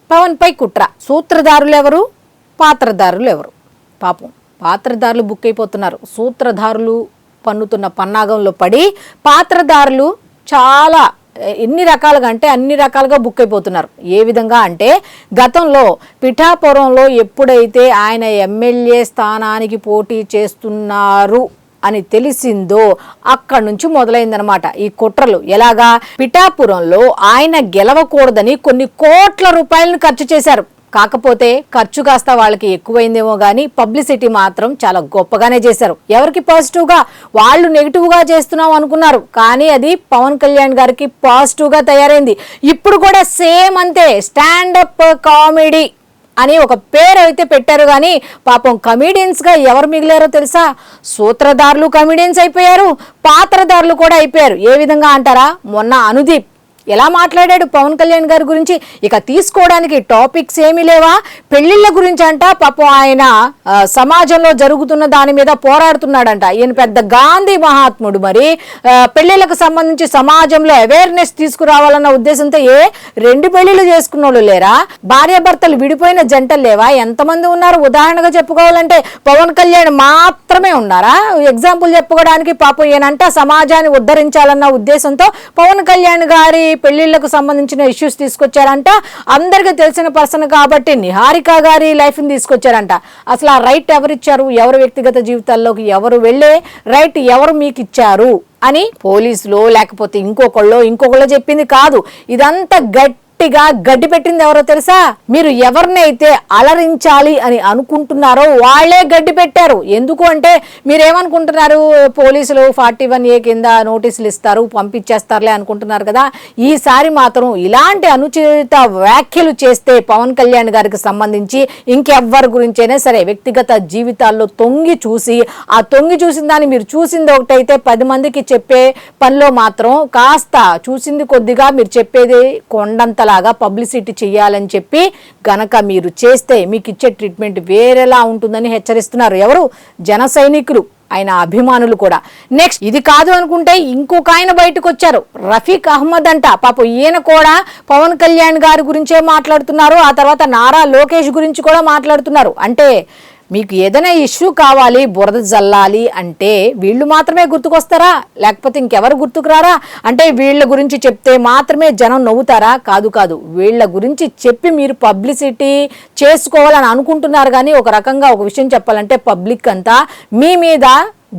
పవన్ పై కుట్ర. సూత్రధారులు ఎవరు, పాత్రధారులు ఎవరు? పాపం పాత్రధారులు బుక్ అయిపోతున్నారు. సూత్రధారులు పన్నుతున్న పన్నాగంలో పడి పాత్రధారులు చాలా ఎన్ని రకాలుగా అంటే అన్ని రకాలుగా బుక్ అయిపోతున్నారు. ఏ విధంగా అంటే గతంలో పిఠాపురంలో ఎప్పుడైతే ఆయన ఎమ్మెల్యే స్థానానికి పోటీ చేస్తున్నారు అని తెలిసిందో అక్కడి నుంచి మొదలైందనమాట ఈ కుట్రలు. ఎలాగా? పిఠాపురంలో ఆయన గెలవకూడదని కొన్ని కోట్ల రూపాయలను ఖర్చు చేశారు. కాకపోతే ఖర్చు కాస్త వాళ్ళకి ఎక్కువైందేమో కానీ పబ్లిసిటీ మాత్రం చాలా గొప్పగానే చేశారు. ఎవరికి పాజిటివ్గా? వాళ్ళు నెగిటివ్గా చేస్తున్నాం అనుకున్నారు, కానీ అది పవన్ కళ్యాణ్ గారికి పాజిటివ్గా తయారైంది. ఇప్పుడు కూడా సేమ్ అంతే, స్టాండప్ కామెడీ అని ఒక పేరు అయితే పెట్టారు. కానీ పాపం కమెడియన్స్గా ఎవరు మిగిలారో తెలుసా? సూత్రధారులు కమెడియన్స్ అయిపోయారు, పాత్రధారులు కూడా అయిపోయారు. ఏ విధంగా అంటారా? మొన్న అనుదీప్ ఎలా మాట్లాడాడు పవన్ కళ్యాణ్ గారి గురించి. ఇక తీసుకోవడానికి టాపిక్స్ ఏమీ లేవా? పెళ్లిళ్ళ గురించి అంట. పాపం ఆయన సమాజంలో జరుగుతున్న దాని మీద పోరాడుతున్నాడంట. ఈయన పెద్ద గాంధీ మహాత్ముడు. మరి పెళ్లిళ్ళకు సంబంధించి సమాజంలో అవేర్నెస్ తీసుకురావాలన్న ఉద్దేశంతో 2 పెళ్లిళ్ళు చేసుకున్న వాళ్ళు లేరా? భార్యాభర్తలు విడిపోయిన జంటలు లేవా? ఎంతమంది ఉన్నారు? ఉదాహరణగా చెప్పుకోవాలంటే పవన్ కళ్యాణ్ మాత్రమే ఉన్నారా? ఎగ్జాంపుల్ చెప్పుకోవడానికి పాపం ఈయనంట సమాజాన్ని ఉద్ధరించాలన్న ఉద్దేశంతో పవన్ కళ్యాణ్ గారి పెళ్లిళ్లకు సంబంధించిన ఇష్యూస్ తీసుకొచ్చారంట. అందరికీ తెలిసిన పర్సన్ కాబట్టి నిహారిక గారి లైఫ్ ని తీసుకొచ్చారంట. అసలు ఆ రైట్ ఎవరిచ్చారు? ఎవరు వ్యక్తిగత జీవితాల్లోకి ఎవరు వెళ్ళే రైట్ ఎవరు మీకు ఇచ్చారు అని పోలీసులు లేకపోతే ఇంకొకళ్ళు చెప్పింది కాదు. ఇదంతా గడ్డి పెట్టింది ఎవరో తెలుసా? మీరు ఎవరినైతే అలరించాలి అని అనుకుంటున్నారో వాళ్లే గడ్డి పెట్టారు. ఎందుకు అంటే మీరేమనుకుంటున్నారు? పోలీసులు 41A కింద నోటీసులు ఇస్తారు, పంపించేస్తారులే అనుకుంటున్నారు కదా. ఈసారి మాత్రం ఇలాంటి అనుచిత వ్యాఖ్యలు చేస్తే పవన్ కళ్యాణ్ గారికి సంబంధించి ఇంకెవ్వరి గురించైనా సరే వ్యక్తిగత జీవితాల్లో తొంగి చూసిన దాన్ని మీరు చూసింది ఒకటైతే 10 మందికి చెప్పే పనిలో మాత్రం కాస్త చూసింది కొద్దిగా మీరు చెప్పేది కొండంత లాగా పబ్లిసిటీ చేయాలని చెప్పి గనక మీరు చేస్తే మీకు ఇచ్చే ట్రీట్మెంట్ వేరేలా ఉంటుందని హెచ్చరిస్తున్నారు. ఎవరు? జన సైనికులు, ఆయన అభిమానులు కూడా. నెక్స్ట్ ఇది కాదు అనుకుంటే ఇంకొక ఆయన బయటకు వచ్చారు, రఫీక్ అహ్మద్ అంట. పాపం ఈయన కూడా పవన్ కళ్యాణ్ గారి గురించే మాట్లాడుతున్నారు. ఆ తర్వాత నారా లోకేష్ గురించి కూడా మాట్లాడుతున్నారు. అంటే మీకు ఏదైనా ఇష్యూ కావాలి, బురద జల్లాలి అంటే వీళ్ళు మాత్రమే గుర్తుకొస్తారా? లేకపోతే ఇంకెవరు గుర్తుకురారా? అంటే వీళ్ళ గురించి చెప్తే మాత్రమే జనం నవ్వుతారా? కాదు. వీళ్ళ గురించి చెప్పి మీరు పబ్లిసిటీ చేసుకోవాలని అనుకుంటున్నారు. కానీ ఒక రకంగా ఒక విషయం చెప్పాలంటే పబ్లిక్ అంతా మీ మీద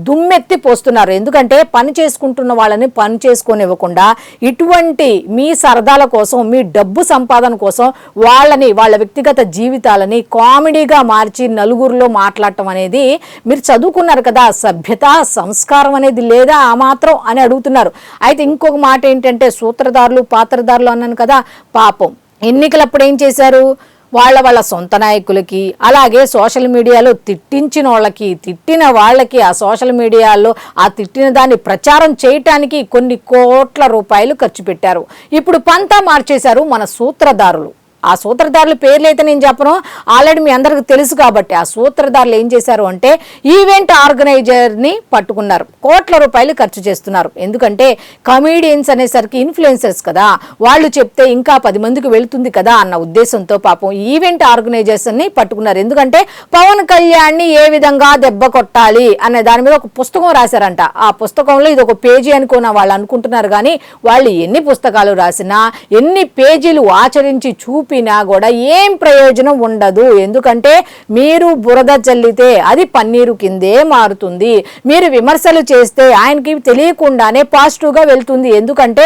దుమ్మెత్తి పోస్తున్నారు. ఎందుకంటే పని చేసుకుంటున్న వాళ్ళని పని చేసుకోనివ్వకుండా ఇటువంటి మీ సరదాల కోసం, మీ డబ్బు సంపాదన కోసం వాళ్ళ వ్యక్తిగత జీవితాలని కామెడీగా మార్చి నలుగురిలో మాట్లాడటం అనేది మీరు చదువుకున్నారు కదా, సభ్యత సంస్కారం అనేది లేదా ఆ మాత్రం అని అడుగుతున్నారు. అయితే ఇంకొక మాట ఏంటంటే సూత్రధారులు పాత్రధారులు అన్నాను కదా, పాపం ఎన్నికలప్పుడు ఏం చేశారు? వాళ్ళ సొంత నాయకులకి అలాగే సోషల్ మీడియాలో తిట్టిన వాళ్ళకి ఆ సోషల్ మీడియాలో ఆ తిట్టిన దాన్ని ప్రచారం చేయటానికి కొన్ని కోట్ల రూపాయలు ఖర్చు పెట్టారు. ఇప్పుడు పంతా మార్చేశారు మన సూత్రధారులు. ఆ సూత్రధారుల పేర్లు అయితే నేను చెప్పను, ఆల్రెడీ మీ అందరికి తెలుసు కాబట్టి. ఆ సూత్రధారులు ఏం చేశారు అంటే ఈవెంట్ ఆర్గనైజర్ని పట్టుకున్నారు, కోట్ల రూపాయలు ఖర్చు చేస్తున్నారు. ఎందుకంటే కమీడియన్స్ అనేసరికి ఇన్ఫ్లుయెన్సర్స్ కదా, వాళ్ళు చెప్తే ఇంకా 10 మందికి వెళుతుంది కదా అన్న ఉద్దేశంతో పాపం ఈవెంట్ ఆర్గనైజర్స్ని పట్టుకున్నారు. ఎందుకంటే పవన్ కళ్యాణ్ని ఏ విధంగా దెబ్బ కొట్టాలి అనే దాని మీద ఒక పుస్తకం రాశారంట. ఆ పుస్తకంలో ఇది ఒక పేజీ అనుకున్న వాళ్ళు అనుకుంటున్నారు. కానీ వాళ్ళు ఎన్ని పుస్తకాలు రాసినా, ఎన్ని పేజీలు ఆచరించి చూపినా కూడా ఏం ప్రయోజనం ఉండదు. ఎందుకంటే మీరు బురద చల్లితే అది పన్నీరు కిందే మారుతుంది. మీరు విమర్శలు చేస్తే ఆయనకి తెలియకుండానే పాజిటివ్గా వెళ్తుంది. ఎందుకంటే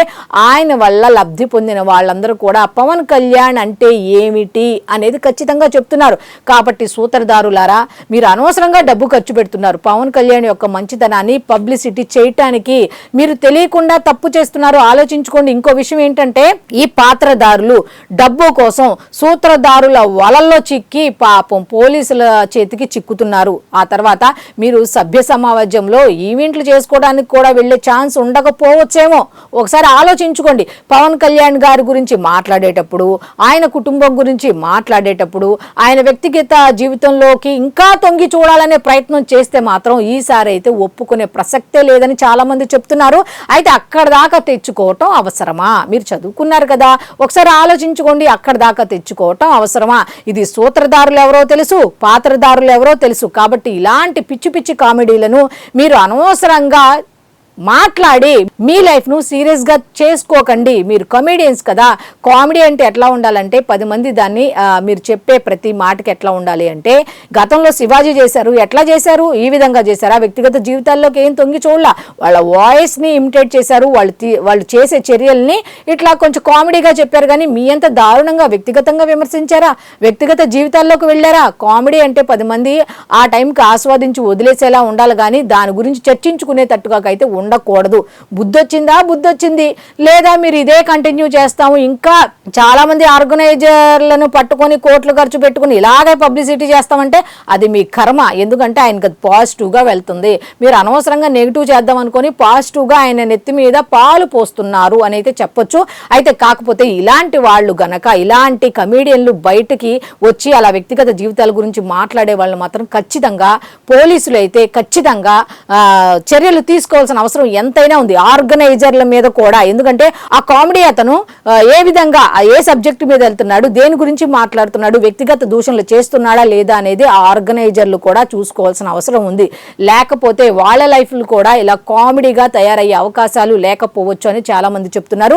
ఆయన వల్ల లబ్ధి పొందిన వాళ్ళందరూ కూడా పవన్ కళ్యాణ్ అంటే ఏమిటి అనేది ఖచ్చితంగా చెప్తున్నారు. కాబట్టి సూత్రధారులారా, మీరు అనవసరంగా డబ్బు ఖర్చు పెడుతున్నారు. పవన్ కళ్యాణ్ యొక్క మంచితనాన్ని పబ్లిసిటీ చేయటానికి మీరు తెలియకుండా తప్పు చేస్తున్నారు. ఆలోచించుకోండి. ఇంకో విషయం ఏంటంటే ఈ పాత్రధారులు డబ్బు కోసం సూత్రధారుల వలల్లో చిక్కి పాపం పోలీసుల చేతికి చిక్కుతున్నారు. ఆ తర్వాత మీరు సభ్య సమావేశంలో ఈవెంట్లు చేసుకోవడానికి కూడా వెళ్ళే ఛాన్స్ ఉండకపోవచ్చేమో. ఒకసారి ఆలోచించుకోండి. పవన్ కళ్యాణ్ గారి గురించి మాట్లాడేటప్పుడు, ఆయన కుటుంబం గురించి మాట్లాడేటప్పుడు, ఆయన వ్యక్తిగత జీవితంలోకి ఇంకా తొంగి చూడాలనే ప్రయత్నం చేస్తే మాత్రం ఈసారి అయితే ఒప్పుకునే ప్రసక్తే లేదని చాలా మంది చెప్తున్నారు. అయితే అక్కడ దాకా తెచ్చుకోవటం అవసరమా? మీరు చదువుకున్నారు కదా, ఒకసారి ఆలోచించుకోండి. అక్కడ దాకా తెచ్చుకోవటం అవసరమా? ఇది సూత్రధారులు ఎవరో తెలుసు, పాత్రధారులు ఎవరో తెలుసు. కాబట్టి ఇలాంటి పిచ్చి పిచ్చి కామెడీలను మీరు అనవసరంగా మాట్లాడి మీ లైఫ్ను సీరియస్గా చేసుకోకండి. మీరు కమెడియన్స్ కదా. కామెడీ అంటే ఎట్లా ఉండాలంటే 10 మంది దాన్ని మీరు చెప్పే ప్రతి మాటకి ఎట్లా ఉండాలి అంటే, గతంలో శివాజీ చేశారు, ఎట్లా చేశారు? ఈ విధంగా చేశారు. ఆ వ్యక్తిగత జీవితాల్లోకి ఏం తొంగి చూడలా. వాళ్ళ వాయిస్ని ఇమిటేట్ చేశారు, వాళ్ళు చేసే చర్యల్ని ఇట్లా కొంచెం కామెడీగా చెప్పారు. కానీ మీ అంత దారుణంగా వ్యక్తిగతంగా విమర్శించారా? వ్యక్తిగత జీవితాల్లోకి వెళ్ళారా? కామెడీ అంటే 10 మంది ఆ టైంకి ఆస్వాదించి వదిలేసేలా ఉండాలి, కానీ దాని గురించి చర్చించుకునేటట్టుగా అయితే ఉండకూడదు. బుద్ధి వచ్చింది లేదా మీరు ఇదే కంటిన్యూ చేస్తాము, ఇంకా చాలా మంది ఆర్గనైజర్లను పట్టుకొని కోట్లు ఖర్చు పెట్టుకుని ఇలాగే పబ్లిసిటీ చేస్తామంటే అది మీ కర్మ. ఎందుకంటే ఆయనకు పాజిటివ్గా వెళ్తుంది. మీరు అనవసరంగా నెగిటివ్ చేద్దాం అనుకొని పాజిటివ్గా ఆయన నెత్తి మీద పాలు పోస్తున్నారు అని అయితే చెప్పొచ్చు. అయితే కాకపోతే ఇలాంటి వాళ్ళు గనక, ఇలాంటి కమీడియన్లు బయటికి వచ్చి అలా వ్యక్తిగత జీవితాల గురించి మాట్లాడే వాళ్ళు మాత్రం ఖచ్చితంగా పోలీసులు అయితే ఖచ్చితంగా చర్యలు తీసుకోవాల్సిన అవసరం ఎంతైనా ఉంది, ఆర్గనైజర్ల మీద కూడా. ఎందుకంటే ఆ కామెడీ అతను ఏ విధంగా ఏ సబ్జెక్ట్ మీద వెళ్తున్నాడు, దేని గురించి మాట్లాడుతున్నాడు, వ్యక్తిగత దూషణలు చేస్తున్నాడా లేదా అనేది ఆ ఆర్గనైజర్లు కూడా చూసుకోవాల్సిన అవసరం ఉంది. లేకపోతే వాళ్ళ లైఫ్లు కూడా ఇలా కామెడీగా తయారయ్యే అవకాశాలు లేకపోవచ్చు అని చాలా మంది చెప్తున్నారు.